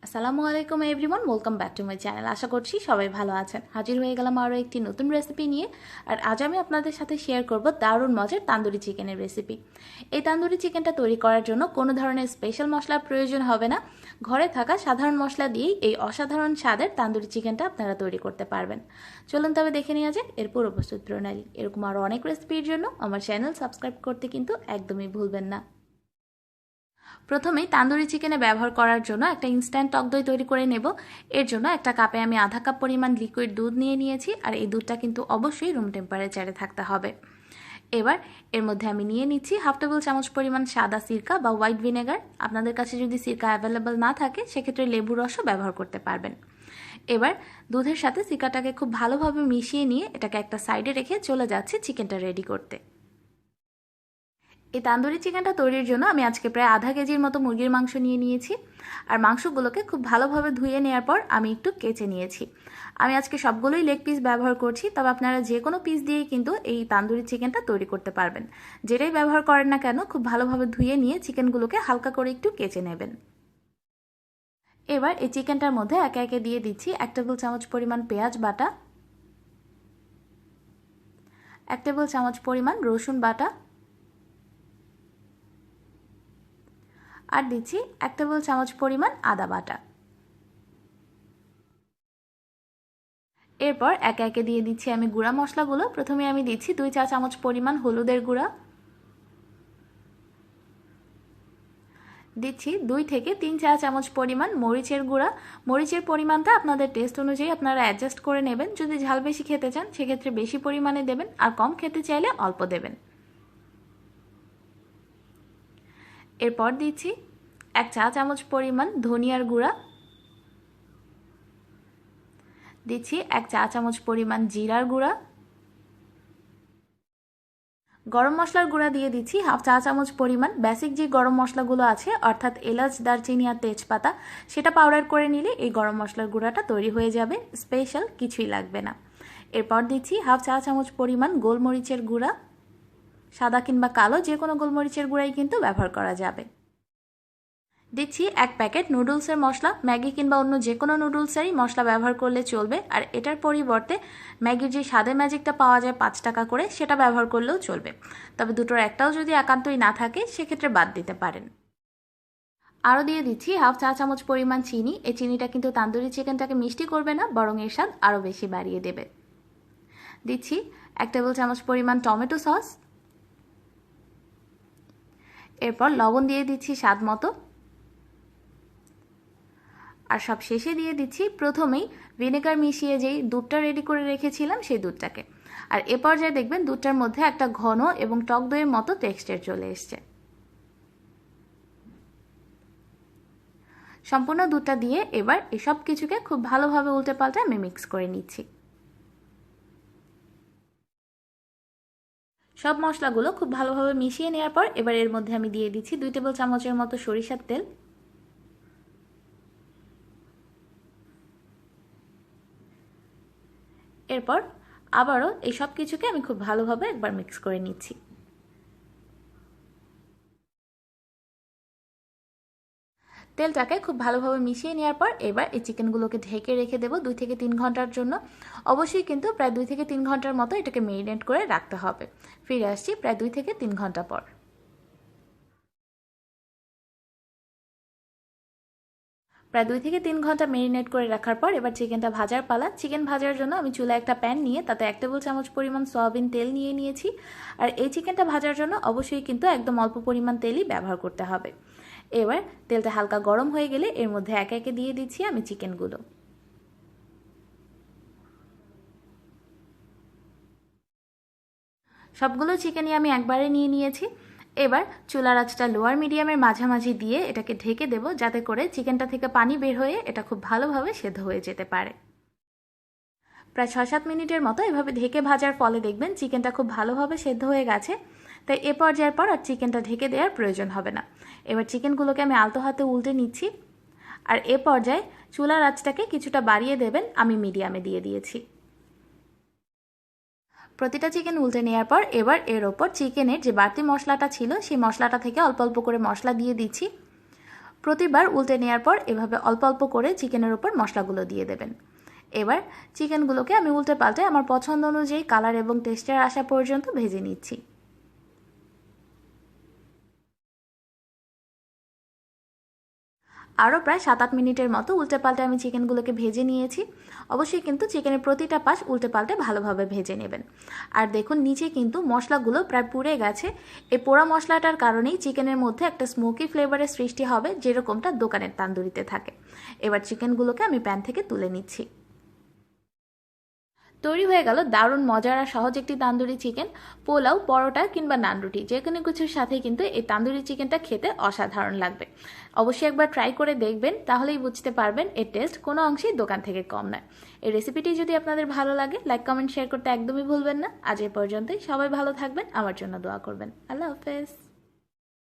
আসসালামু আলাইকুম everyone, welcome back to my channel. আশা করছি সবাই ভালো আছেন। হাজির হয়ে গেলাম আরও একটি নতুন রেসিপি নিয়ে। আর আজ আমি আপনাদের সাথে শেয়ার করব দারুণ মজার তান্দুরি চিকেনের রেসিপি। এই তান্দুরি চিকেনটা তৈরি করার জন্য কোনো ধরনের স্পেশাল মশলার প্রয়োজন হবে না। ঘরে থাকা সাধারণ মশলা দিয়েই এই অসাধারণ স্বাদের তান্দুরি চিকেনটা আপনারা তৈরি করতে পারবেন। চলুন তবে দেখে নেওয়া যাক এর পুরো প্রস্তুত প্রণালী। এরকম আরও অনেক রেসিপির জন্য আমার চ্যানেল সাবস্ক্রাইব করতে কিন্তু একদমই ভুলবেন না। প্রথমেই তান্দুরি চিকেনে ব্যবহার করার জন্য একটা ইনস্ট্যান্ট টক দই তৈরি করে নেব। এর জন্য একটা কাপে আমি আধা কাপ পরিমাণ লিকুইড দুধ নিয়ে নিয়েছি, আর এই দুধটা কিন্তু অবশ্যই রুম টেম্পারেচারে থাকতে হবে। এবার এর মধ্যে আমি নিয়ে নিচ্ছি হাফ টেবিল চামচ পরিমাণ সাদা সিরকা বা হোয়াইট ভিনেগার। আপনাদের কাছে যদি সিরকা অ্যাভেলেবল না থাকে সেক্ষেত্রে লেবুর রসও ব্যবহার করতে পারবেন। এবার দুধের সাথে সিরকাটাকে খুব ভালোভাবে মিশিয়ে নিয়ে এটাকে একটা সাইডে রেখে চলে যাচ্ছি চিকেনটা রেডি করতে। এই তান্দুরি চিকেনটা তৈরির জন্য আমি আজকে প্রায় আধা কেজির মতো মুরগির মাংস নিয়ে নিয়েছি, আর মাংসগুলোকে খুব ভালোভাবে ধুয়ে নেওয়ার পর আমি একটু কেচে নিয়েছি। আমি আজকে সবগুলোই লেগ পিস ব্যবহার করছি, তবে আপনারা যে কোনো পিস দিয়েই কিন্তু এই তান্দুরি চিকেনটা তৈরি করতে পারবেন। যেটাই ব্যবহার করেন না কেন খুব ভালোভাবে ধুয়ে নিয়ে চিকেনগুলোকে হালকা করে একটু কেচে নেবেন। এবার এই চিকেনটার মধ্যে একে একে দিয়ে দিচ্ছি 1 টেবিল চামচ পরিমাণ পেঁয়াজ বাটা, 1 টেবিল চামচ পরিমাণ রসুন বাটা, আর দিচ্ছি 1 টেবিল চামচ পরিমাণ আদা বাটা। এরপর একে একে দিয়ে দিচ্ছি আমি গুঁড়া মশলাগুলো। প্রথমে আমি দিচ্ছি 2 চা চামচ পরিমাণ হলুদের গুঁড়া, দিচ্ছি 2 থেকে 3 চা চামচ পরিমাণ মরিচের গুঁড়া। মরিচের পরিমাণটা আপনাদের টেস্ট অনুযায়ী আপনারা অ্যাডজাস্ট করে নেবেন। যদি ঝাল বেশি খেতে চান সেক্ষেত্রে বেশি পরিমাণে দেবেন, আর কম খেতে চাইলে অল্প দেবেন। এরপর দিচ্ছি 1 চা চামচ পরিমাণ ধনিয়ার গুঁড়া, দিচ্ছি 1 চা চামচ পরিমাণ জিরার গুঁড়া, গরম মশলার গুঁড়া দিয়ে দিচ্ছি হাফ চা চামচ পরিমাণ। বেসিক যে গরম মশলাগুলো আছে অর্থাৎ এলাচ, দারচিনি আর তেজপাতা, সেটা পাউডার করে নিলে এই গরম মশলার গুঁড়াটা তৈরি হয়ে যাবে। স্পেশাল কিছুই লাগবে না। এরপর দিচ্ছি হাফ চা চামচ পরিমাণ গোলমরিচের গুঁড়া, সাদা কিংবা কালো যে কোনো গোলমরিচের গুঁড়াই কিন্তু ব্যবহার করা যাবে। দিচ্ছি 1 প্যাকেট নুডলসের মশলা। ম্যাগি কিংবা অন্য যে কোনো নুডলসেরই মশলা ব্যবহার করলে চলবে, আর এটার পরিবর্তে ম্যাগির যে স্বাদে ম্যাজিকটা পাওয়া যায় 5 টাকা করে, সেটা ব্যবহার করলেও চলবে। তবে দুটোর একটাও যদি একান্তই না থাকে সেক্ষেত্রে বাদ দিতে পারেন। আরও দিয়ে দিচ্ছি হাফ চা চামচ পরিমাণ চিনি। এই চিনিটা কিন্তু তান্দুরি চিকেনটাকে মিষ্টি করবে না, বরং এর স্বাদ আরও বেশি বাড়িয়ে দেবে। দিচ্ছি 1 টেবিল চামচ পরিমাণ টমেটো সস। এরপর লবণ দিয়ে দিচ্ছি স্বাদ মতো, আর সব শেষে দিয়ে দিচ্ছি প্রথমেই ভিনেগার মিশিয়ে যেই দুধটা রেডি করে রেখেছিলাম সেই দুধটাকে। আর এ পর্যায়ে দেখবেন দুধটার মধ্যে একটা ঘন এবং টক দইয়ের মতো টেক্সচার চলে এসছে। সম্পূর্ণ দুধটা দিয়ে এবার এসব কিছুকে খুব ভালোভাবে উল্টে পাল্টে আমি মিক্স করে নিচ্ছি। সব মশলাগুলো খুব ভালোভাবে মিশিয়ে নেওয়ার পর এবার এর মধ্যে আমি দিয়ে দিচ্ছি 2 টেবিল চামচের মতো সরিষার তেল। এরপর আবারও এই সব কিছুকে আমি খুব ভালোভাবে একবার মিক্স করে নিচ্ছি। তেলটাকে খুব ভালোভাবে মিশিয়ে নেওয়ার পর এবার এই চিকেনগুলোকে ঢেকে রেখে দেবো 2 থেকে 3 ঘন্টার জন্য। অবশ্যই কিন্তু প্রায় 2 থেকে 3 ঘন্টার মতো এটাকে মেরিনেট করে রাখতে হবে। ফিরে আসছি প্রায় 2 থেকে 3 ঘন্টা পর। প্রায় 2 থেকে 3 ঘন্টা মেরিনেট করে রাখার পর এবার চিকেনটা ভাজার পালা। চিকেন ভাজার জন্য আমি চুলায় একটা প্যান নিয়ে তাতে 1 টেবিল চামচ পরিমাণ সয়াবিন তেল নিয়ে নিয়েছি। আর এই চিকেনটা ভাজার জন্য অবশ্যই কিন্তু একদম অল্প পরিমাণ তেলই ব্যবহার করতে হবে। এবার তেলটা হালকা গরম হয়ে গেলে এর মধ্যে একে একে দিয়ে দিচ্ছি আমি চিকেনগুলো। সবগুলো চিকেনই আমি একবারে নিয়ে নিয়েছি। এবার চুলার আঁচটা লোয়ার মিডিয়ামের মাঝামাঝি দিয়ে এটাকে ঢেকে দেব, যাতে করে চিকেনটা থেকে পানি বের হয়ে এটা খুব ভালোভাবে সেদ্ধ হয়ে যেতে পারে। প্রায় 6-7 মিনিটের মতো এভাবে ঢেকে ভাজার ফলে দেখবেন চিকেনটা খুব ভালোভাবে সেদ্ধ হয়ে গেছে। তাই এ পর্যায়ের পর আর চিকেনটা ঢেকে দেওয়ার প্রয়োজন হবে না। এবার চিকেনগুলোকে আমি আলতো হাতে উল্টে নিচ্ছি, আর এ পর্যায়ে চুলার আঁচটাকে কিছুটা বাড়িয়ে দেবেন। আমি মিডিয়ামে দিয়ে দিয়েছি। প্রতিটা চিকেন উল্টে নেওয়ার পর এবার এর ওপর চিকেনের যে বাড়তি মশলাটা ছিল সেই মশলাটা থেকে অল্প অল্প করে মশলা দিয়ে দিচ্ছি। প্রতিবার উল্টে নেওয়ার পর এভাবে অল্প অল্প করে চিকেনের উপর মশলাগুলো দিয়ে দেবেন। এবার চিকেনগুলোকে আমি উল্টে পাল্টে আমার পছন্দ অনুযায়ী কালার এবং টেক্সচার আসা পর্যন্ত ভেজে নিচ্ছি। আরও প্রায় 7-8 মিনিটের মতো উল্টে পাল্টে আমি চিকেনগুলোকে ভেজে নিয়েছি। অবশ্যই কিন্তু চিকেনের প্রতিটা পাশ উল্টে পাল্টে ভালোভাবে ভেজে নেবেন। আর দেখুন নিচে কিন্তু মশলাগুলো প্রায় পুড়ে গেছে। এই পোড়া মশলাটার কারণেই চিকেনের মধ্যে একটা স্মোকি ফ্লেভারের সৃষ্টি হবে, যেরকমটা দোকানের তান্দুরিতে থাকে। এবার চিকেনগুলোকে আমি প্যান থেকে তুলে নিচ্ছি। তৈরি হয়ে গেল দারুণ মজার আর সহজ একটি তান্দুরি চিকেন। পোলাও, পরোটা কিংবা নান রুটি যে কোনো কিছুর সাথেই কিন্তু এই তান্দুরি চিকেনটা খেতে অসাধারণ লাগবে। অবশ্যই একবার ট্রাই করে দেখবেন, তাহলেই বুঝতে পারবেন এর টেস্ট কোনো অংশেই দোকান থেকে কম নয়। এই রেসিপিটি যদি আপনাদের ভালো লাগে, লাইক কমেন্ট শেয়ার করতে একদমই ভুলবেন না। আজ এ পর্যন্তই, সবাই ভালো থাকবেন, আমার জন্য দোয়া করবেন। আল্লাহ হাফেজ।